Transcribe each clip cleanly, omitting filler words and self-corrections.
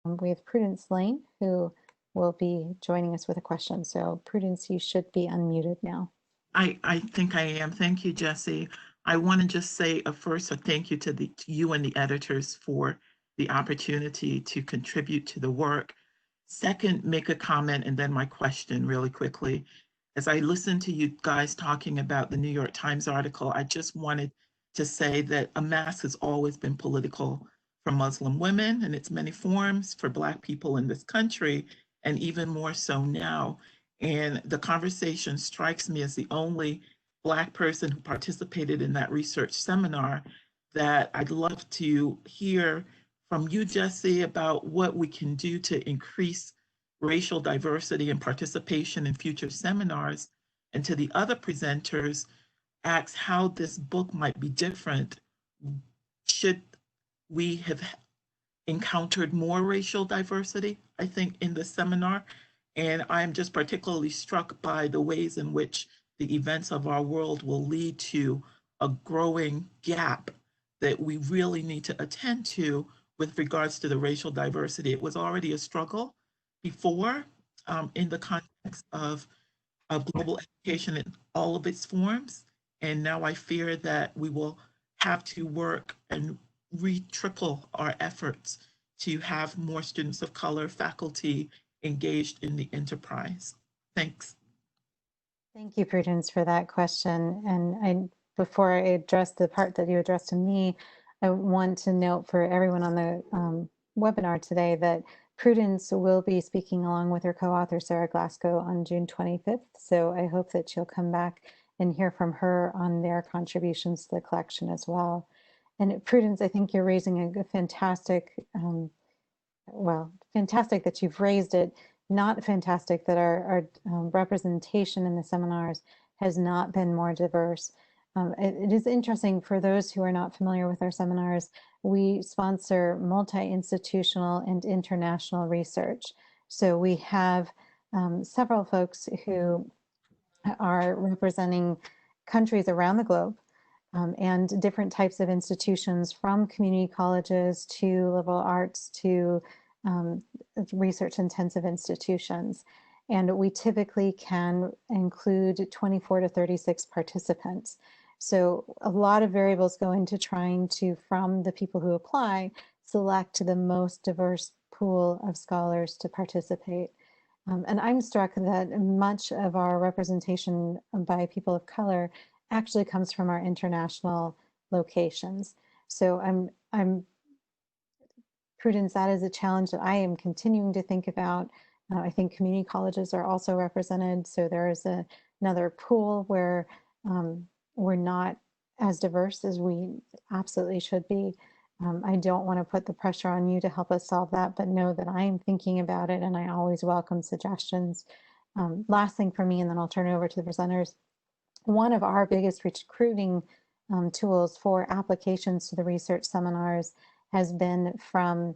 We have Prudence Layne, who will be joining us with a question. So Prudence, you should be unmuted now. I think I am. Thank you, Jessie. I want to just say first a thank you to you and the editors for the opportunity to contribute to the work. Second, make a comment and then my question really quickly. As I listened to you guys talking about the New York Times article, I just wanted to say that a mask has always been political for Muslim women in its many forms, for Black people in this country, and even more so now. And the conversation strikes me as the only Black person who participated in that research seminar that I'd love to hear from you, Jessie, about what we can do to increase racial diversity and participation in future seminars, and to the other presenters, ask how this book might be different should we have encountered more racial diversity, I think, in the seminar. And I'm just particularly struck by the ways in which the events of our world will lead to a growing gap that we really need to attend to with regards to the racial diversity. It was already a struggle before in the context of global education in all of its forms. And now I fear that we will have to work and triple our efforts to have more students of color, faculty engaged in the enterprise. Thanks. Thank you, Prudence, for that question. And before I address the part that you addressed to me, I want to note for everyone on the webinar today that Prudence will be speaking along with her co-author, Sarah Glasgow, on June 25th. So I hope that you'll come back and hear from her on their contributions to the collection as well. And Prudence, I think you're raising a fantastic, fantastic that you've raised it. Not fantastic that our representation in the seminars has not been more diverse. It is interesting for those who are not familiar with our seminars, we sponsor multi-institutional and international research. So we have several folks who are representing countries around the globe and different types of institutions, from community colleges to liberal arts to research intensive institutions. And we typically can include 24 to 36 participants. So a lot of variables go into trying to, from the people who apply, select the most diverse pool of scholars to participate. And I'm struck that much of our representation by people of color actually comes from our international locations. So I'm Prudence, that is a challenge that I am continuing to think about. I think community colleges are also represented. So there is another pool where we're not as diverse as we absolutely should be. I don't want to put the pressure on you to help us solve that, but know that I am thinking about it and I always welcome suggestions. Last thing for me, and then I'll turn it over to the presenters. One of our biggest recruiting tools for applications to the research seminars has been from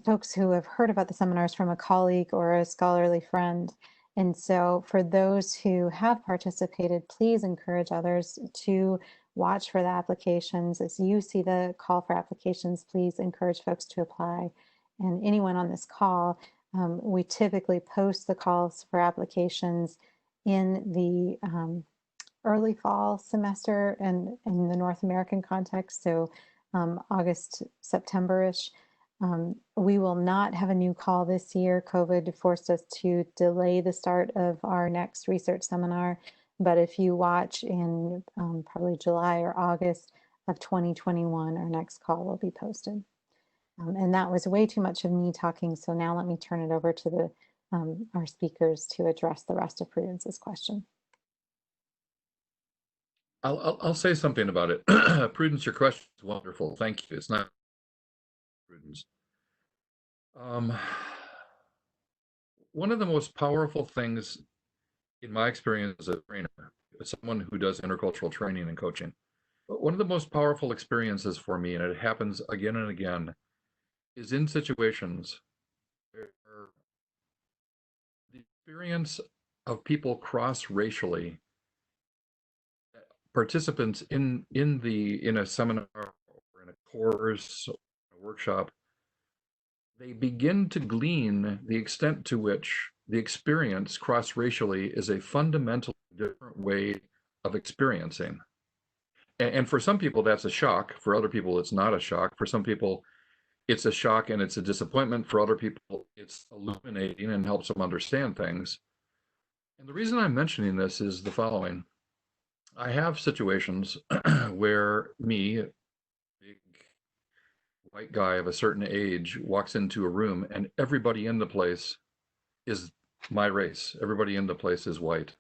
folks who have heard about the seminars from a colleague or a scholarly friend. And so for those who have participated, please encourage others to watch for the applications. As you see the call for applications, please encourage folks to apply. And anyone on this call, we typically post the calls for applications in the early fall semester and in the North American context. So August, September-ish. We will not have a new call this year. COVID forced us to delay the start of our next research seminar. But if you watch in probably July or August of 2021, our next call will be posted. And that was way too much of me talking. So now let me turn it over to our speakers to address the rest of Prudence's question. I'll say something about it. Prudence, your question is wonderful. Thank you. It's not Prudence. One of the most powerful things in my experience as a trainer, as someone who does intercultural training and coaching, but one of the most powerful experiences for me, and it happens again and again, is in situations where the experience of people cross-racially, participants in a seminar or in a course or a workshop, they begin to glean the extent to which the experience cross-racially is a fundamentally different way of experiencing. And for some people, that's a shock. For other people, it's not a shock. For some people, it's a shock and it's a disappointment. For other people, it's illuminating and helps them understand things. And the reason I'm mentioning this is the following. I have situations where me, a big white guy of a certain age, walks into a room and everybody in the place is my race. Everybody in the place is white.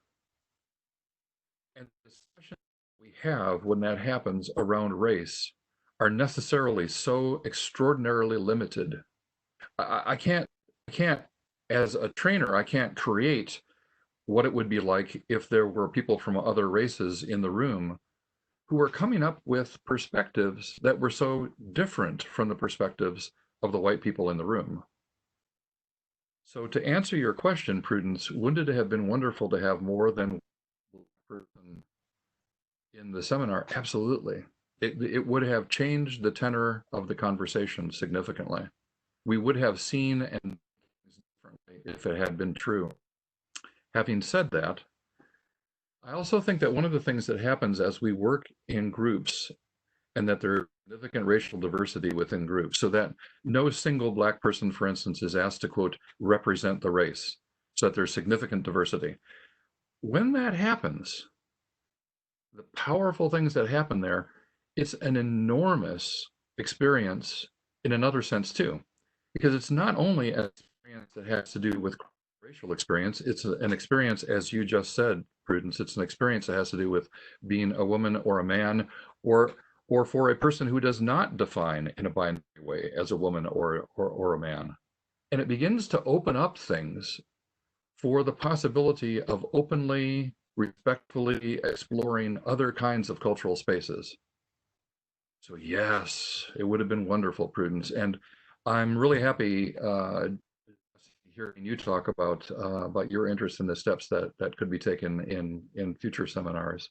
And the discussions we have when that happens around race are necessarily so extraordinarily limited. I can't, as a trainer, I can't create what it would be like if there were people from other races in the room who were coming up with perspectives that were so different from the perspectives of the white people in the room. So to answer your question, Prudence, wouldn't it have been wonderful to have more than one person in the seminar? Absolutely. It would have changed the tenor of the conversation significantly. We would have seen and differently if it had been true. Having said that, I also think that one of the things that happens as we work in groups, and that there is significant racial diversity within groups, so that no single Black person, for instance, is asked to, quote, represent the race, so that there's significant diversity. When that happens, the powerful things that happen there, it's an enormous experience in another sense too, because it's not only an experience that has to do with racial experience, it's an experience, as you just said, Prudence, it's an experience that has to do with being a woman or a man, or for a person who does not define in a binary way as a woman or a man. And it begins to open up things for the possibility of openly, respectfully exploring other kinds of cultural spaces. So yes, it would have been wonderful, Prudence. And I'm really happy hearing you talk about your interest in the steps that could be taken in future seminars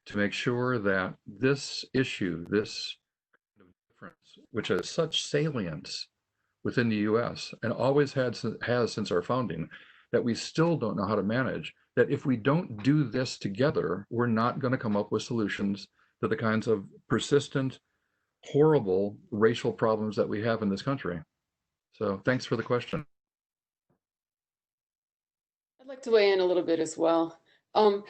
to make sure that this issue, this kind of difference, which has such salience within the U.S. and always has since our founding, that we still don't know how to manage, that if we don't do this together, we're not going to come up with solutions to the kinds of persistent, horrible racial problems that we have in this country. So thanks for the question. I'd like to weigh in a little bit as well.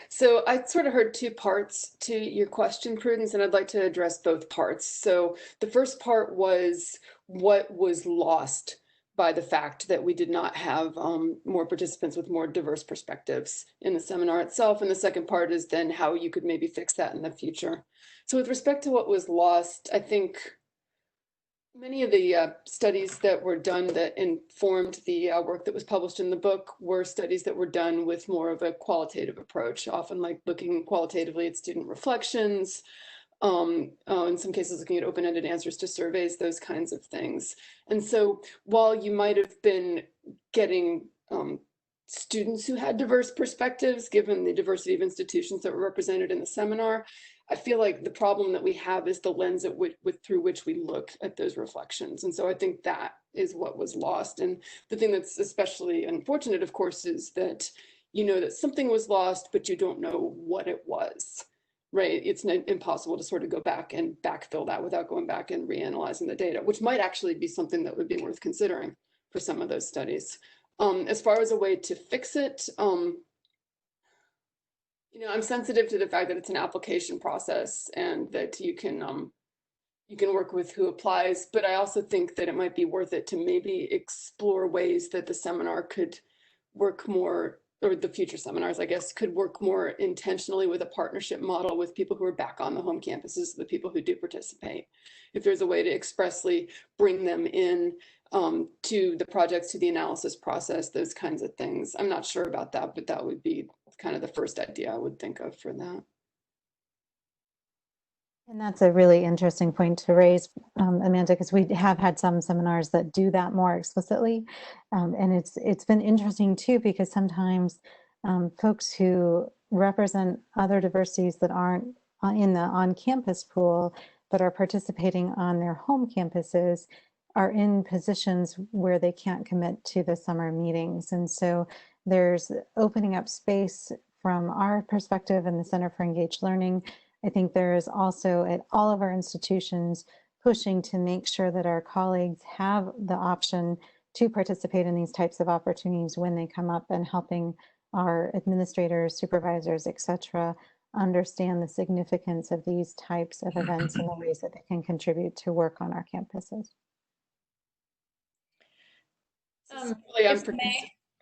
So I sort of heard two parts to your question, Prudence, and I'd like to address both parts. So the first part was what was lost by the fact that we did not have more participants with more diverse perspectives in the seminar itself. And the second part is then how you could maybe fix that in the future. So with respect to what was lost, I think many of the studies that were done that informed the work that was published in the book were studies that were done with more of a qualitative approach, often like looking qualitatively at student reflections, in some cases looking at open-ended answers to surveys, those kinds of things. And so while you might have been getting students who had diverse perspectives, given the diversity of institutions that were represented in the seminar, I feel like the problem that we have is the lens through which we look at those reflections. And so I think that is what was lost. And the thing that's especially unfortunate, of course, is that you know that something was lost, but you don't know what it was, right? It's impossible to sort of go back and backfill that without going back and reanalyzing the data, which might actually be something that would be worth considering for some of those studies. As far as a way to fix it, you know, I'm sensitive to the fact that it's an application process and that you can work with who applies, but I also think that it might be worth it to maybe explore ways that the seminar could work more, or the future seminars, I guess, could work more intentionally with a partnership model with people who are back on the home campuses, the people who do participate. If there's a way to expressly bring them in to the projects, to the analysis process, those kinds of things. I'm not sure about that, but that would be kind of the first idea I would think of for that. And that's a really interesting point to raise, Amanda, because we have had some seminars that do that more explicitly. And it's been interesting too, because sometimes folks who represent other diversities that aren't in the on-campus pool, but are participating on their home campuses, are in positions where they can't commit to the summer meetings. And so there's opening up space from our perspective in the Center for Engaged Learning. I think there is also at all of our institutions pushing to make sure that our colleagues have the option to participate in these types of opportunities when they come up, and helping our administrators, supervisors, etc., understand the significance of these types of events and the ways that they can contribute to work on our campuses.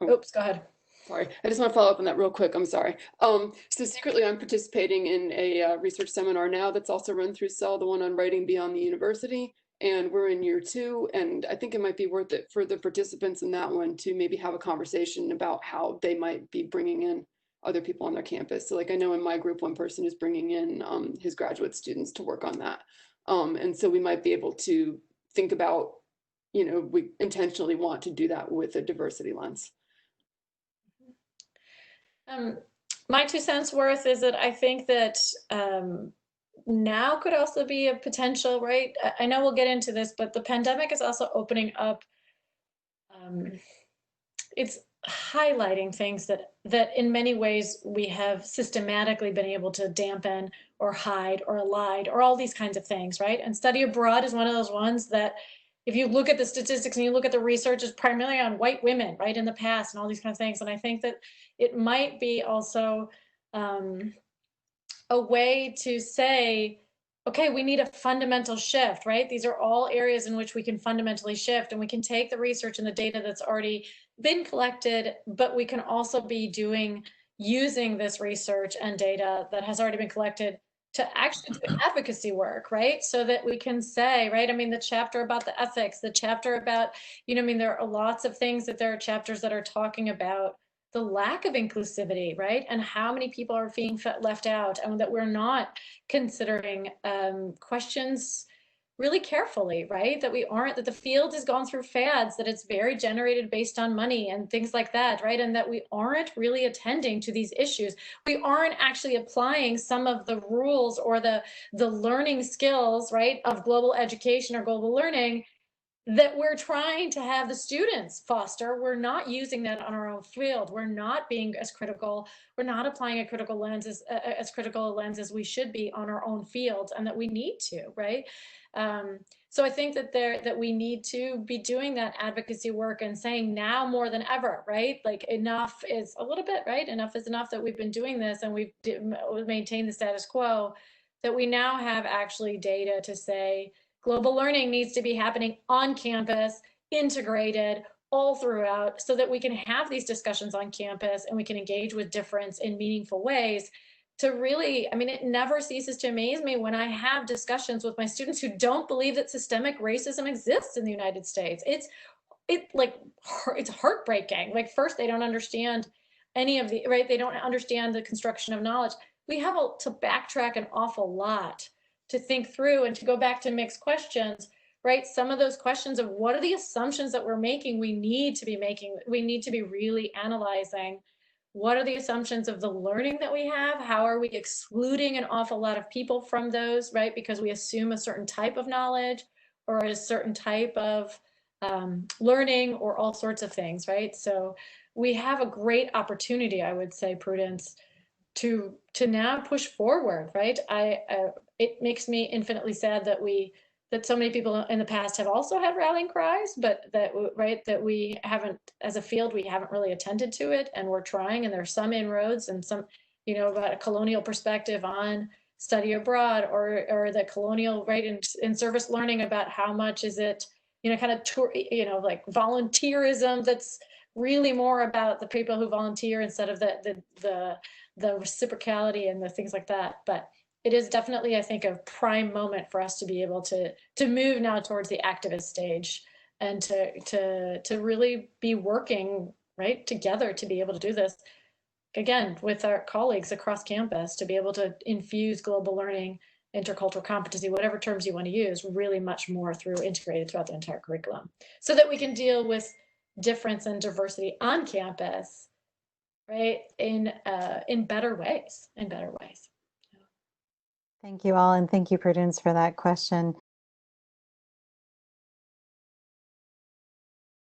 Oops, go ahead. Sorry, I just want to follow up on that real quick. I'm sorry. So secretly, I'm participating in a research seminar now that's also run through CEL, the one on writing beyond the university. And we're in year 2, and I think it might be worth it for the participants in that one to maybe have a conversation about how they might be bringing in other people on their campus. So like I know in my group, one person is bringing in his graduate students to work on that. And so we might be able to think about, you know, we intentionally want to do that with a diversity lens. My 2 cents worth is that I think that now could also be a potential, right? I know we'll get into this, but the pandemic is also opening up, it's highlighting things that in many ways we have systematically been able to dampen or hide or elide or all these kinds of things, right? And study abroad is one of those ones that if you look at the statistics and you look at the research, is primarily on white women, right, in the past and all these kinds of things. And I think that it might be also a way to say, okay, we need a fundamental shift, right? These are all areas in which we can fundamentally shift, and we can take the research and the data that's already been collected, but we can also be using this research and data that has already been collected to actually do advocacy work, right? So that we can say, right, I mean, the chapter about the ethics, the chapter about, you know, I mean, there are lots of things that there are chapters that are talking about the lack of inclusivity, right? And how many people are being left out, and that we're not considering questions really carefully, right? That we aren't, that the field has gone through fads, that it's very generated based on money and things like that, right? And that we aren't really attending to these issues. We aren't actually applying some of the rules or the learning skills, right, of global education or global learning that we're trying to have the students foster. We're not using that on our own field. We're not being as critical. We're not applying a critical lens as critical a lens as we should be on our own field, and that we need to, right? So I think that we need to be doing that advocacy work and saying now more than ever, right? Like enough is a little bit, right? Enough is enough, that we've been doing this and we've maintained the status quo, that we now have actually data to say global learning needs to be happening on campus, integrated all throughout, so that we can have these discussions on campus and we can engage with difference in meaningful ways. To really, I mean, it never ceases to amaze me when I have discussions with my students who don't believe that systemic racism exists in the United States. It's heartbreaking. Like, first, they don't understand any of the, right? They don't understand the construction of knowledge. We have to backtrack an awful lot to think through, and to go back to Mick's questions, right? Some of those questions of what are the assumptions that we're making, we need to be really analyzing. What are the assumptions of the learning that we have? How are we excluding an awful lot of people from those, right? Because we assume a certain type of knowledge or a certain type of learning, or all sorts of things, right? So we have a great opportunity, I would say, Prudence, to now push forward, right? It makes me infinitely sad that so many people in the past have also had rallying cries, but that we haven't, as a field, we haven't really attended to it, and we're trying, and there's some inroads and some, you know, about a colonial perspective on study abroad, or the colonial, right, in service learning, about how much is it, you know, kind of like volunteerism that's really more about the people who volunteer instead of the reciprocality and the things like that. But it is definitely, I think, a prime moment for us to be able to move now towards the activist stage, and to really be working, right, together to be able to do this, again, with our colleagues across campus, to be able to infuse global learning, intercultural competency, whatever terms you want to use, really much more integrated throughout the entire curriculum, so that we can deal with difference and diversity on campus, right, in better ways, Thank you all, and thank you, Prudence, for that question.